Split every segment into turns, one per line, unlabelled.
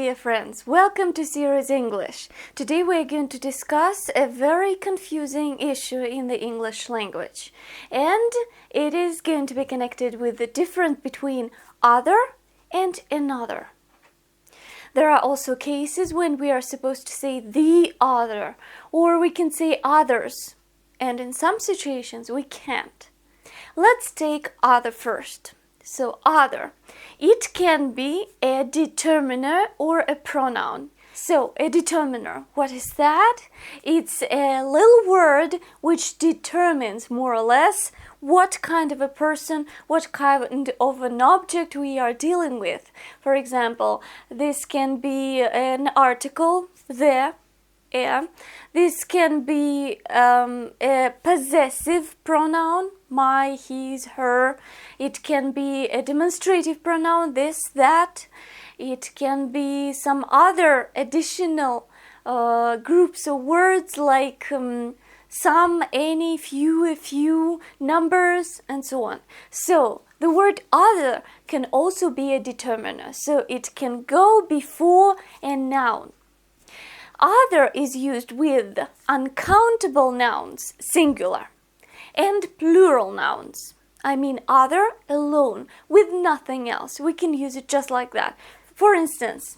dear friends, welcome to Series English. Today we are going to discuss a very confusing issue in the English language, and it is going to be connected with the difference between other and another. There are also cases when we are supposed to say the other, or we can say others, and in some situations we can't. Let's take other first. So other, it can be a determiner or a pronoun. So a determiner, what is that? It's a little word which determines more or less what kind of a person, what kind of an object we are dealing with. For example, this can be an article, the. This can be a possessive pronoun, my, his, her. It can be a demonstrative pronoun, this, that. It can be some other additional groups of words like some, any, few, a few, numbers, and so on. So the word other can also be a determiner, so it can go before a noun. Other is used with uncountable nouns, singular, and plural nouns. I mean other alone, with nothing else. We can use it just like that. For instance,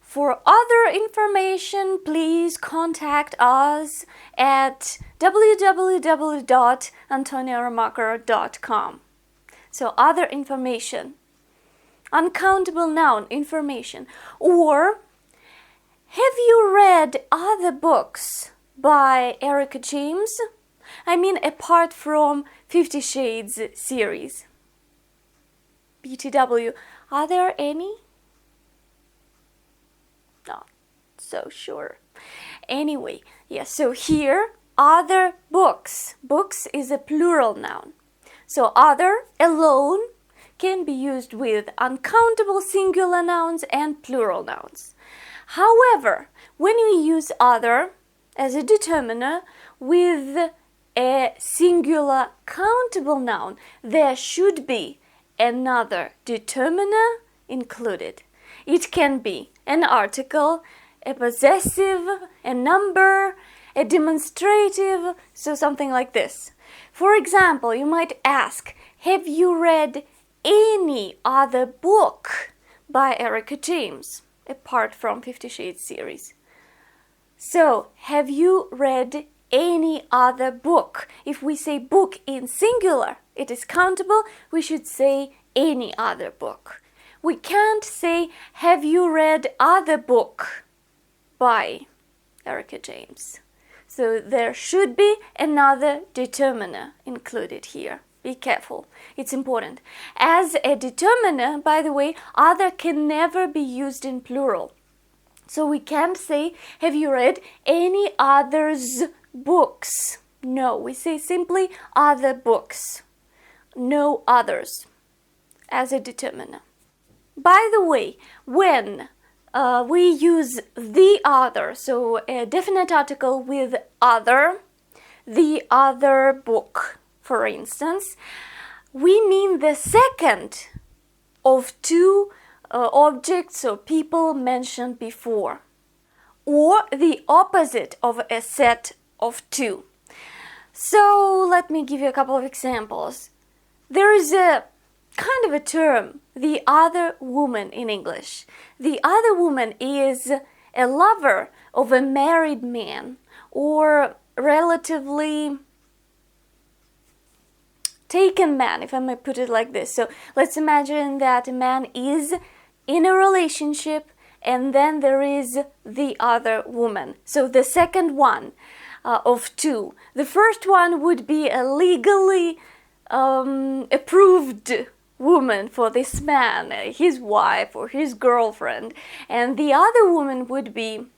for other information, please contact us at www.antoniaramacher.com. So other information, uncountable noun information, or have you read other books by Erica James? I mean, apart from 50 Shades series. BTW, are there any? Not so sure. Anyway, yes, so here, other books. Books is a plural noun. So other, alone, can be used with uncountable singular nouns and plural nouns. However, when we use other as a determiner with a singular countable noun, there should be another determiner included. It can be an article, a possessive, a number, a demonstrative, so something like this. For example, you might ask, have you read any other book by Erica James? Apart from 50 Shades series. So, have you read any other book? If we say book in singular, it is countable, we should say any other book. We can't say, have you read other book by Erica James? So there should be another determiner included here. Be careful, it's important. As a determiner, by the way, other can never be used in plural. So we can't say, have you read any others' books? No, we say simply other books. No others as a determiner. By the way, when we use the other, so a definite article with other, the other book, for instance, we mean the second of two objects or people mentioned before, or the opposite of a set of two. So let me give you a couple of examples. There is a kind of a term, the other woman in English. The other woman is a lover of a married man, or relatively taken man, if I may put it like this. So let's imagine that a man is in a relationship and then there is the other woman. So the second one of two. The first one would be a legally approved woman for this man, his wife or his girlfriend. And the other woman would be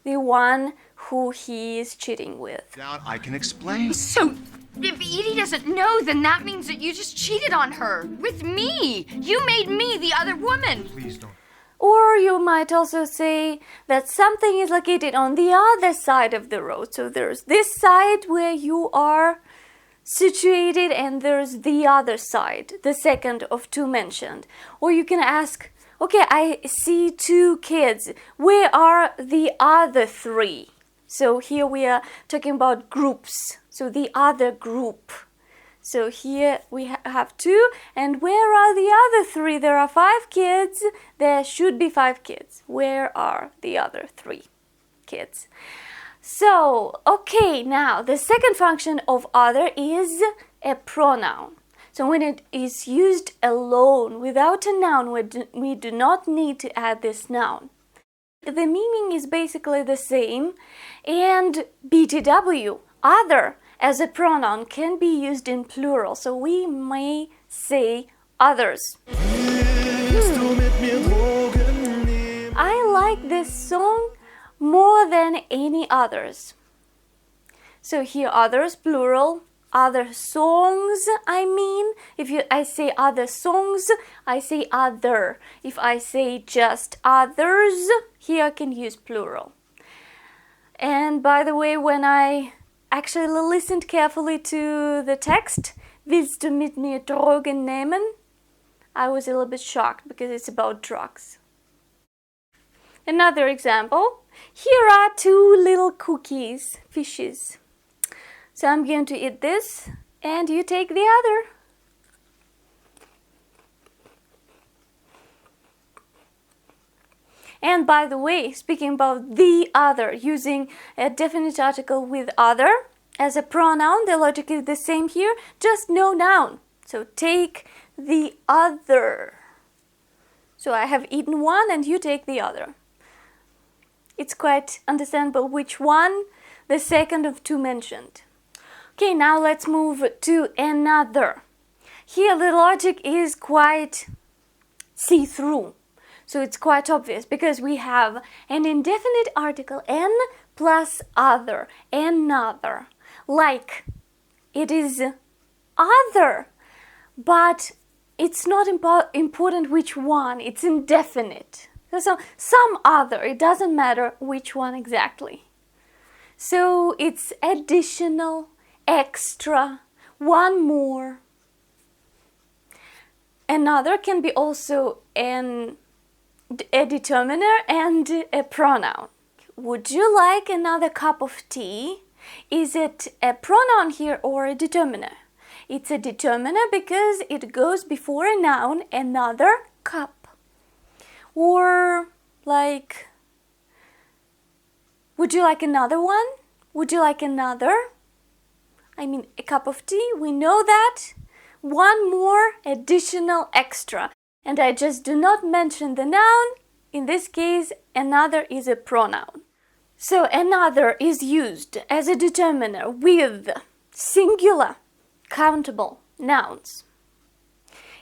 the one who he is cheating with.
Doubt I can explain.
So, if Edie doesn't know, then that means that you just cheated on her. With me. You made me the other woman.
Please don't.
Or you might also say that something is located on the other side of the road. So there's this side where you are situated and there's the other side, the second of two mentioned. Or you can ask, okay, I see 2 kids. Where are the other 3? So here we are talking about groups. So the other group. So here we have 2. And where are the other 3? There are 5 kids. There should be 5 kids. Where are the other 3 kids? So, okay, now the second function of other is a pronoun. So when it is used alone, without a noun, we do not need to add this noun. The meaning is basically the same, and BTW, other, as a pronoun can be used in plural, so we may say others. I like this song more than any others. So here others, plural, other songs, I mean. If I say other songs, I say other. If I say just others, here I can use plural. And by the way, when I actually listened carefully to the text, Willst du mit mir Drogen nehmen? I was a little bit shocked because it's about drugs. Another example. Here are 2 little cookies, fishes. So I'm going to eat this, and you take the other. And by the way, speaking about the other, using a definite article with other as a pronoun, the logic is the same here, just no noun. So take the other. So I have eaten one and you take the other. It's quite understandable which one, the second of 2 mentioned. Okay, now let's move to another. Here the logic is quite see-through. So it's quite obvious because we have an indefinite article n plus other, another. Like, it is other, but it's not important which one, it's indefinite. So some other, it doesn't matter which one exactly. So it's additional, extra, one more. Another can be also a determiner and a pronoun. Would you like another cup of tea? Is it a pronoun here or a determiner? It's a determiner because it goes before a noun, another cup. Or like, would you like another one? Would you like another? I mean, a cup of tea, we know that. One more, additional, extra. And I just do not mention the noun. In this case, another is a pronoun. So another is used as a determiner with singular, countable nouns.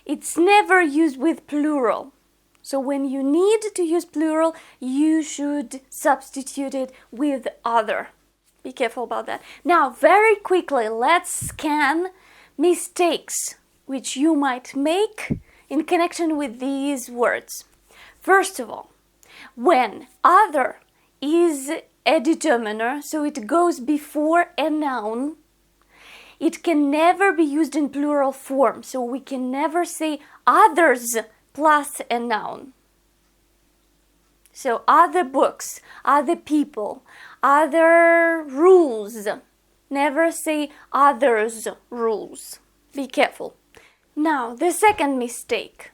It's never used with plural. So when you need to use plural, you should substitute it with other. Be careful about that. Now, very quickly, let's scan mistakes which you might make in connection with these words. First of all, when other is a determiner, so it goes before a noun, it can never be used in plural form. So we can never say others plus a noun. So other books, other people, other rules. Never say others' rules. Be careful. Now, the second mistake.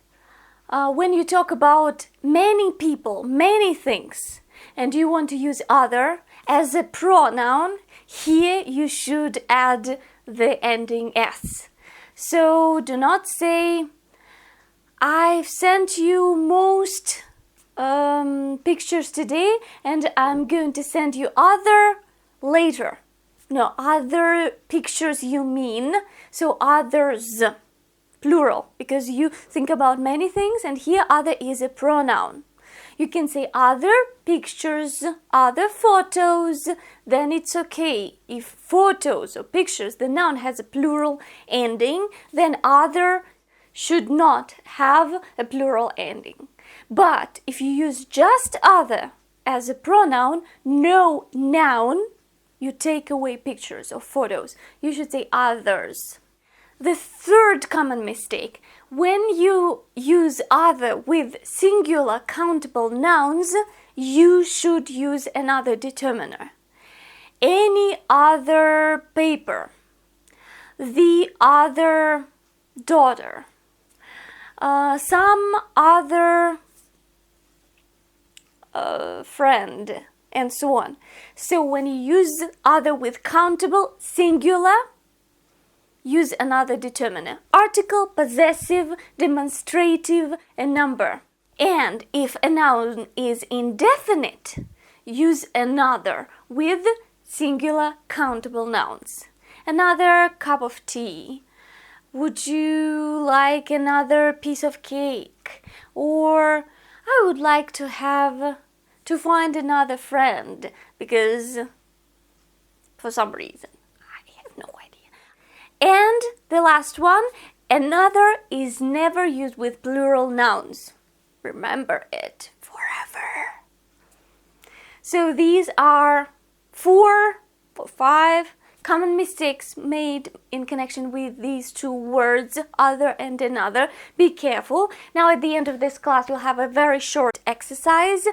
When you talk about many people, many things, and you want to use other as a pronoun, here you should add the ending s. So do not say, I've sent you most pictures today and I'm going to send you other later. No, other pictures you mean, so others, plural, because you think about many things and here other is a pronoun. You can say other pictures, other photos, then it's okay. If photos or pictures, the noun has a plural ending, then other should not have a plural ending. But if you use just other as a pronoun, no noun, you take away pictures or photos. You should say others. The third common mistake: when you use other with singular countable nouns, you should use another determiner. Any other paper, the other daughter, some other friend, and so on. So when you use other with countable singular, use another determiner: article, possessive, demonstrative, and number. And if a noun is indefinite, use another with singular countable nouns. Another cup of tea. Would you like another piece of cake? Or I would like to find another friend because for some reason. I have no idea. And the last one, another is never used with plural nouns. Remember it forever. So these are 4 or 5 common mistakes made in connection with these two words, other and another. Be careful. Now at the end of this class you'll have a very short exercise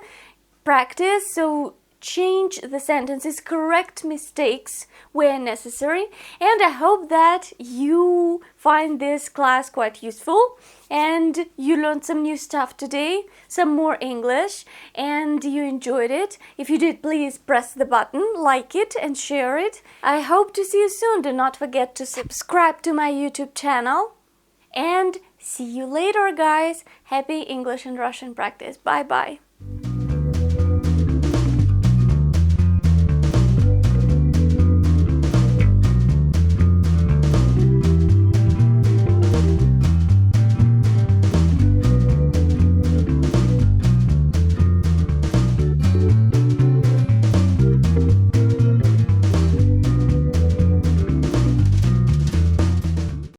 practice, so change the sentences, correct mistakes where necessary, and I hope that you find this class quite useful and you learned some new stuff today, some more English, and you enjoyed it. If you did, please press the button, like it and share it. I hope to see you soon. Do not forget to subscribe to my YouTube channel, and see you later, guys. Happy English and Russian practice. Bye bye.